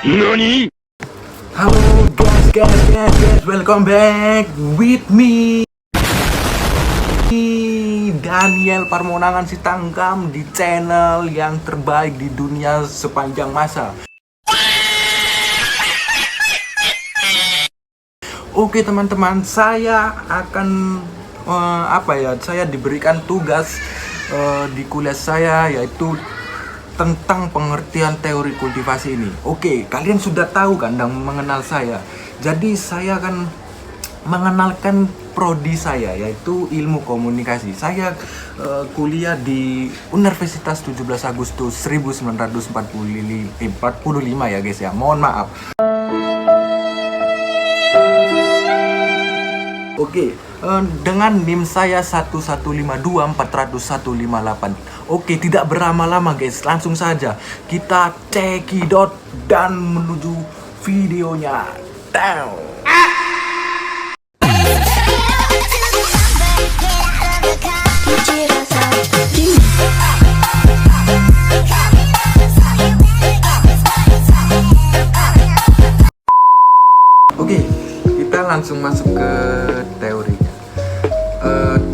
NANI? Halo guys, welcome back with me Daniel Parmonangan Sitanggam di channel yang terbaik di dunia sepanjang masa. Oke teman-teman, saya akan saya diberikan tugas di kuliah saya, yaitu tentang pengertian teori kultivasi ini. Oke, kalian sudah tahu kan dan mengenal saya. Jadi saya akan mengenalkan prodi saya, yaitu ilmu komunikasi. Saya kuliah di Universitas 17 Agustus 1945 ya guys ya. Mohon maaf. Oke, dengan NIM saya 115240158. Oke, tidak berlama-lama guys, langsung saja kita cekidot dan menuju videonya. Down. Oke, kita langsung masuk ke teorinya.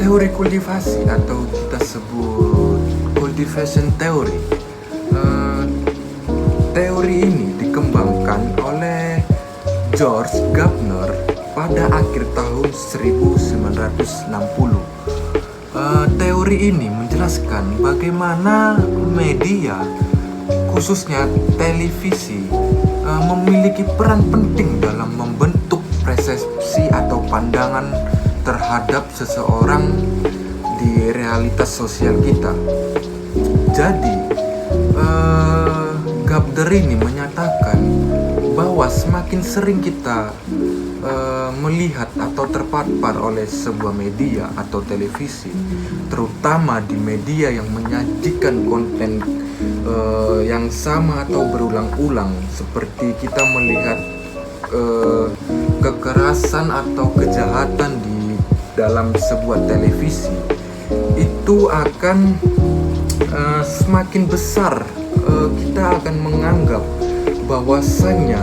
Teori kultivasi atau kita sebut cultivation theory. Teori ini dikembangkan oleh George Gardner pada akhir tahun 1960. Teori ini menjelaskan bagaimana media, khususnya televisi, memiliki peran penting dalam membentuk persepsi atau pandangan terhadap seseorang di realitas sosial kita. Jadi, Gardner ini menyatakan bahwa semakin sering kita melihat atau terpapar oleh sebuah media atau televisi, terutama di media yang menyajikan konten yang sama atau berulang-ulang, seperti kita melihat kekerasan atau kejahatan di dalam sebuah televisi, itu akan semakin besar kita akan menganggap bahwasannya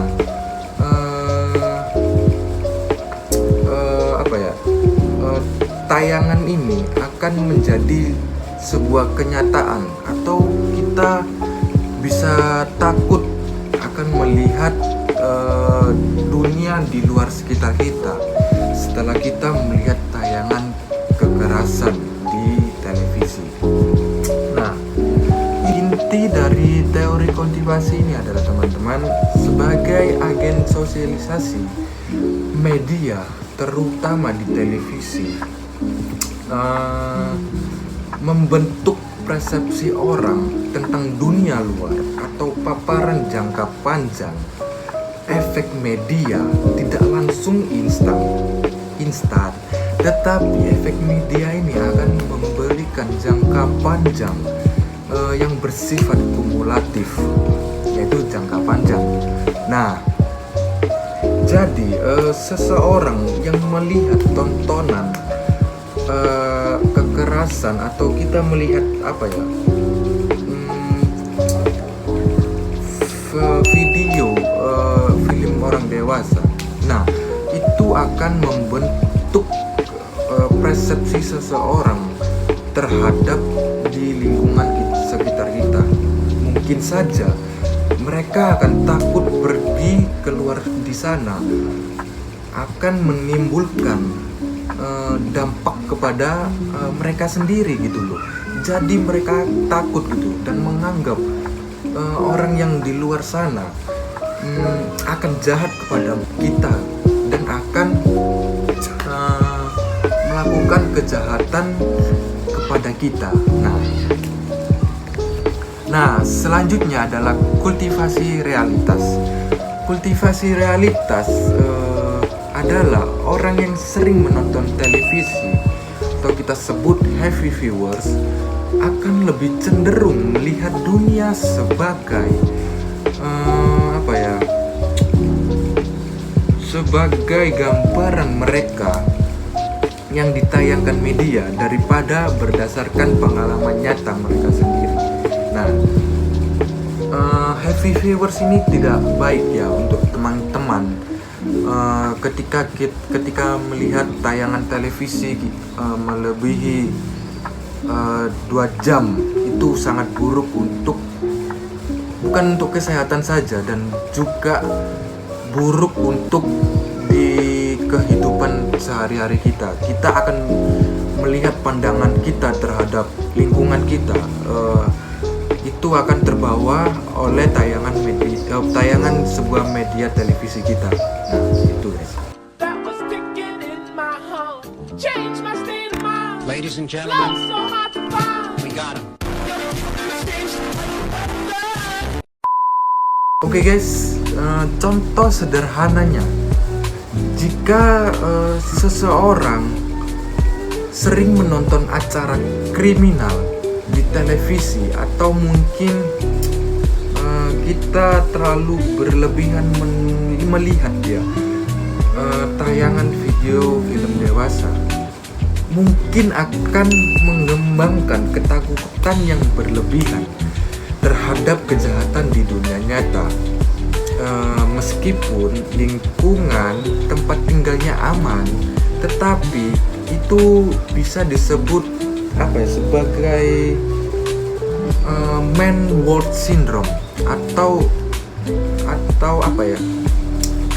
tayangan ini akan menjadi sebuah kenyataan, atau kita bisa takut akan melihat dunia di luar sekitar kita setelah kita melihat tayangan kekerasan di televisi. Nah, inti dari teori kultivasi ini adalah teman-teman, sebagai agen sosialisasi media, terutama di televisi, membentuk persepsi orang tentang dunia luar atau paparan jangka panjang. Efek media tidak langsung instan, tetapi efek media ini akan memberikan jangka panjang yang bersifat kumulatif, yaitu jangka panjang. Nah, jadi seseorang yang melihat tontonan kekerasan, atau kita melihat video film orang dewasa, nah itu akan membentuk persepsi seseorang terhadap di lingkungan sekitar kita. Mungkin saja mereka akan takut pergi keluar di sana, akan menimbulkan dampak kepada mereka sendiri gitu loh. Jadi mereka takut gitu dan menganggap orang yang di luar sana akan jahat kepada kita dan akan melakukan kejahatan kepada kita. Nah, selanjutnya adalah kultivasi realitas. Kultivasi realitas adalah orang yang sering menonton televisi, atau kita sebut heavy viewers, akan lebih cenderung melihat dunia sebagai sebagai gambaran mereka yang ditayangkan media daripada berdasarkan pengalaman nyata mereka sendiri. Nah, heavy viewers ini tidak baik ya untuk teman-teman. Ketika melihat tayangan televisi melebihi 2 jam, itu sangat buruk bukan untuk kesehatan saja, dan juga buruk untuk di kehidupan sehari-hari kita. Kita akan melihat pandangan kita terhadap lingkungan kita itu akan terbawa oleh tayangan sebuah media televisi kita. Nah, itu guys. Ladies and gentlemen, we got him. Oke guys, contoh sederhananya, jika seseorang sering menonton acara kriminal di televisi, atau mungkin kita terlalu berlebihan melihat dia tayangan video film dewasa, mungkin akan mengembangkan ketakutan yang berlebihan terhadap kejahatan di dunia nyata. Meskipun lingkungan tempat tinggalnya aman, tetapi itu bisa disebut sebagai man world syndrome, atau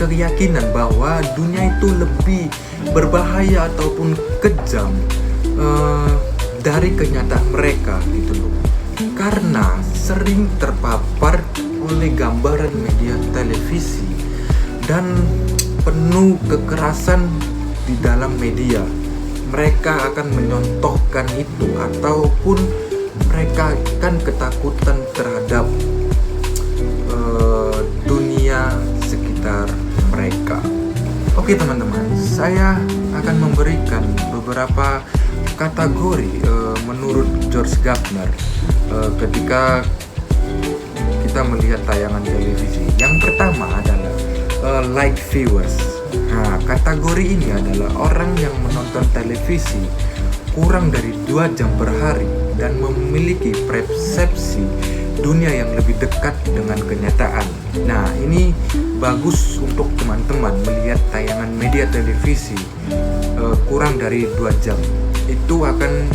keyakinan bahwa dunia itu lebih berbahaya ataupun kejam dari kenyataan mereka gitu loh, karena sering terpapar oleh gambaran media televisi dan penuh kekerasan di dalam media. Mereka akan menyontohkan itu, ataupun mereka akan ketakutan terhadap dunia sekitar mereka. Oke teman-teman, saya akan memberikan beberapa kategori menurut George Gardner ketika kita melihat tayangan televisi. Yang pertama adalah light viewers. Nah, kategori ini adalah orang yang menonton televisi kurang dari 2 jam per hari dan memiliki persepsi dunia yang lebih dekat dengan kenyataan. Nah, ini bagus untuk teman-teman melihat tayangan media televisi kurang dari 2 jam. Itu akan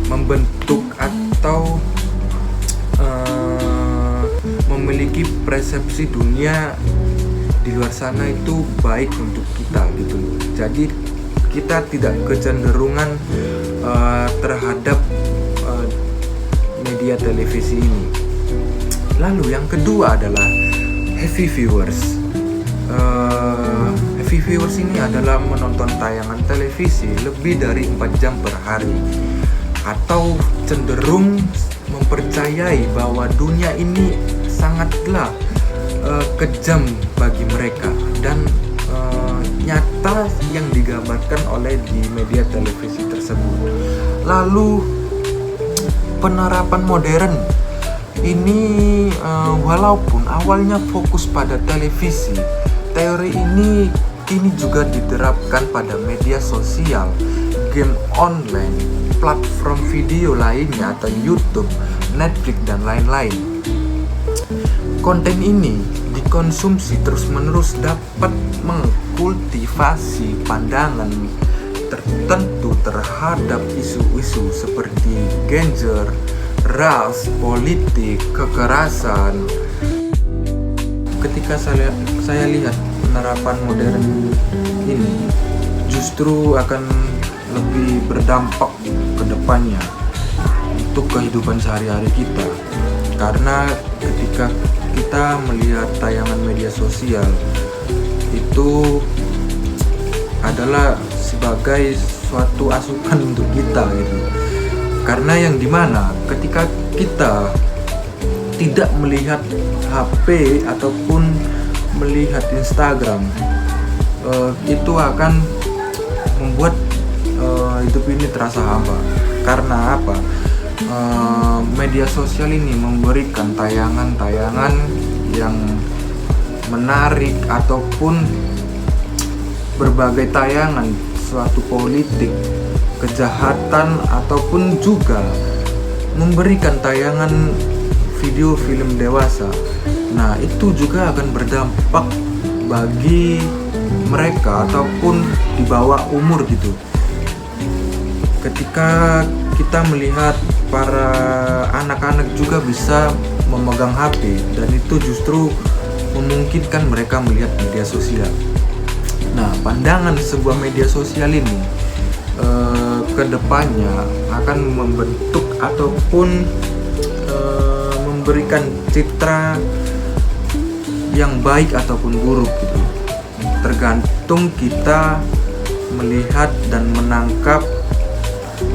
membentuk atau memiliki persepsi dunia di luar sana itu baik untuk kita gitu. Jadi kita tidak kecenderungan terhadap media televisi ini. Lalu yang kedua adalah heavy viewers. Heavy viewers ini adalah menonton tayangan televisi lebih dari 4 jam per hari, atau cenderung mempercayai bahwa dunia ini sangatlah kejam bagi mereka, dan nyata yang digambarkan oleh di media televisi tersebut. Lalu penerapan modern ini, walaupun awalnya fokus pada televisi, teori ini kini juga diterapkan pada media sosial, game online, platform video lainnya atau YouTube, Netflix dan lain-lain. Konten ini dikonsumsi terus-menerus dapat mengkultivasi pandangan tertentu terhadap isu-isu seperti gender, ras, politik, kekerasan. Ketika saya lihat penerapan modern ini justru akan lebih berdampak ke depannya untuk kehidupan sehari-hari kita, karena ketika kita melihat tayangan media sosial itu adalah sebagai suatu asupan untuk kita gitu. Karena yang dimana ketika kita tidak melihat HP ataupun melihat Instagram, itu akan membuat hidup ini terasa hampa. Karena apa? Media sosial ini memberikan tayangan-tayangan yang menarik, ataupun berbagai tayangan suatu politik, kejahatan, ataupun juga memberikan tayangan video film dewasa. Nah, itu juga akan berdampak bagi mereka ataupun di bawah umur gitu. Ketika kita melihat para anak-anak juga bisa memegang HP, dan itu justru memungkinkan mereka melihat media sosial. Nah, pandangan sebuah media sosial ini kedepannya akan membentuk ataupun memberikan citra yang baik ataupun buruk gitu. Tergantung kita melihat dan menangkap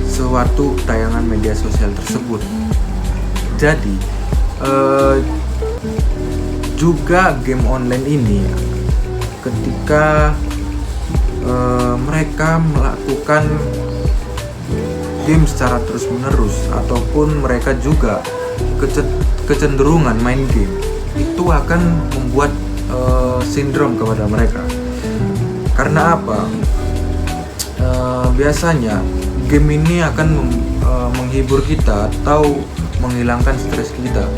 suatu tayangan media sosial tersebut. Jadi juga game online ini ketika mereka melakukan game secara terus menerus ataupun mereka juga kecenderungan main game, itu akan membuat sindrom kepada mereka. Karena apa? Biasanya game ini akan menghibur kita atau menghilangkan stres kita.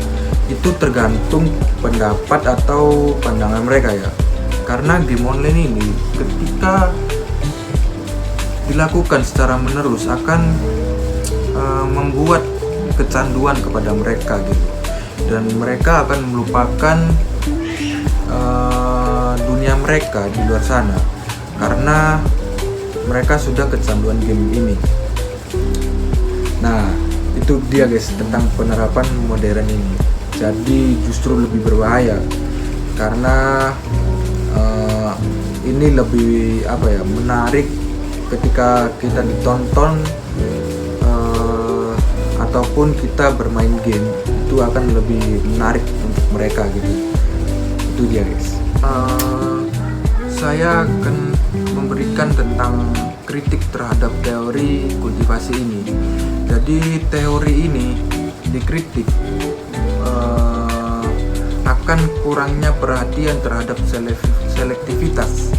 Itu tergantung pendapat atau pandangan mereka ya. Karena game online ini ketika dilakukan secara menerus akan membuat kecanduan kepada mereka gitu. Dan mereka akan melupakan dunia mereka di luar sana karena mereka sudah kecanduan game ini. Nah, itu dia guys tentang penerapan modern ini. Jadi justru lebih berbahaya karena ini lebih menarik ketika kita ditonton ataupun kita bermain game, itu akan lebih menarik untuk mereka gitu. Itu dia guys. Saya akan memberikan tentang kritik terhadap teori kultivasi ini. Jadi teori ini dikritik akan kurangnya perhatian terhadap selektivitas.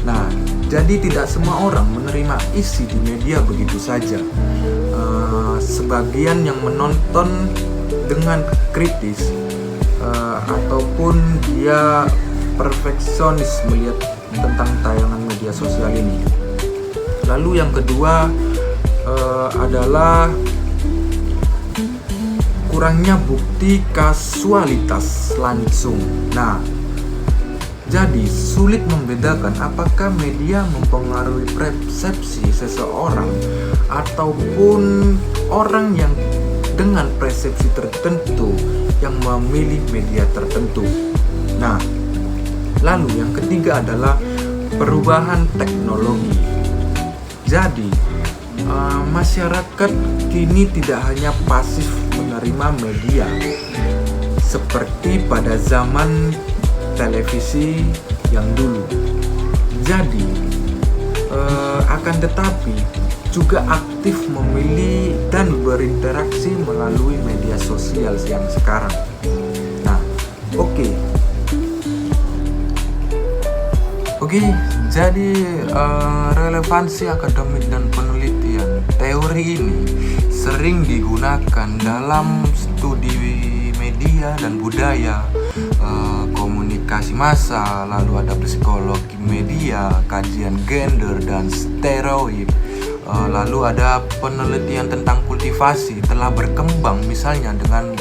Nah, jadi tidak semua orang menerima isi di media begitu saja. Sebagian yang menonton dengan kritis ataupun dia perfeksionis melihat tentang tayangan media sosial ini. Lalu yang kedua adalah kurangnya bukti kasualitas langsung. Nah, jadi sulit membedakan apakah media mempengaruhi persepsi seseorang ataupun orang yang dengan persepsi tertentu yang memilih media tertentu. Nah, lalu yang ketiga adalah perubahan teknologi. Jadi, masyarakat kini tidak hanya pasif menerima media seperti pada zaman televisi yang dulu. Jadi, akan tetapi juga aktif memilih dan berinteraksi melalui media sosial yang sekarang. Nah, oke, jadi relevansi akademik dan penelitian teori ini sering digunakan dalam studi media dan budaya, komunikasi massa, lalu ada psikologi media, kajian gender dan stereotip, lalu ada penelitian tentang kultivasi telah berkembang misalnya dengan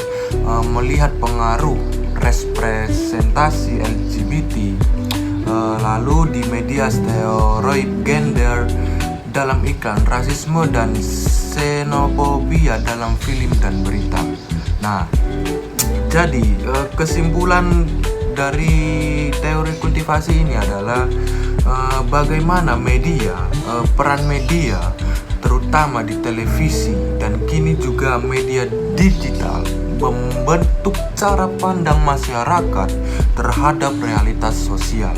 melihat pengaruh representasi LGBT, lalu di media stereotip gender dalam iklan, rasisme dan xenofobia dalam film dan berita. Nah, jadi kesimpulan dari teori kultivasi ini adalah bagaimana media, peran media terutama di televisi dan kini juga media digital membentuk cara pandang masyarakat terhadap realitas sosial.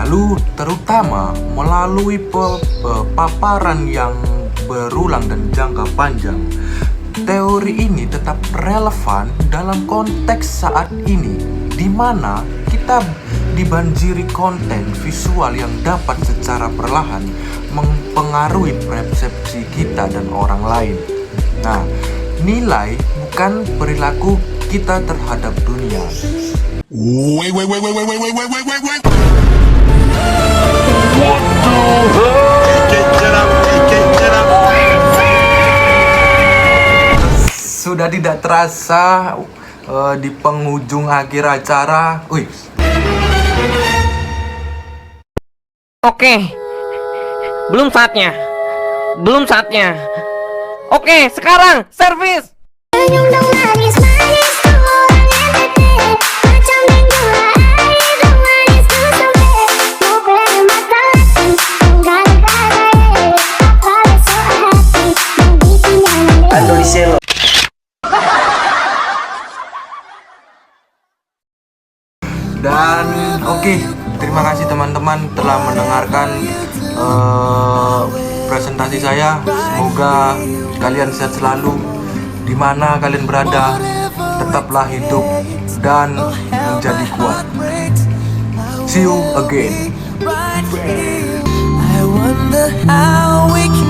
Lalu terutama melalui paparan yang berulang dan jangka panjang, teori ini tetap relevan dalam konteks saat ini, di mana kita dibanjiri konten visual yang dapat secara perlahan mempengaruhi persepsi kita dan orang lain. Nah, nilai, bukan perilaku kita terhadap dunia. Sudah tidak terasa di penghujung akhir acara. Oke, belum saatnya. Oke, sekarang servis. Senyum dong manis-manis, kamu orangnya bete. Macam gula air dong manis tuh sampai. Mau beli mata lagi, enggak ada kabar. Apa besok hati, mau bikin jangan deh. Dan oke, terima kasih teman-teman telah mendengarkan presentasi saya. Semoga kalian sehat selalu di mana kalian berada. Tetaplah hidup dan menjadi kuat. See you again. I wonder how we can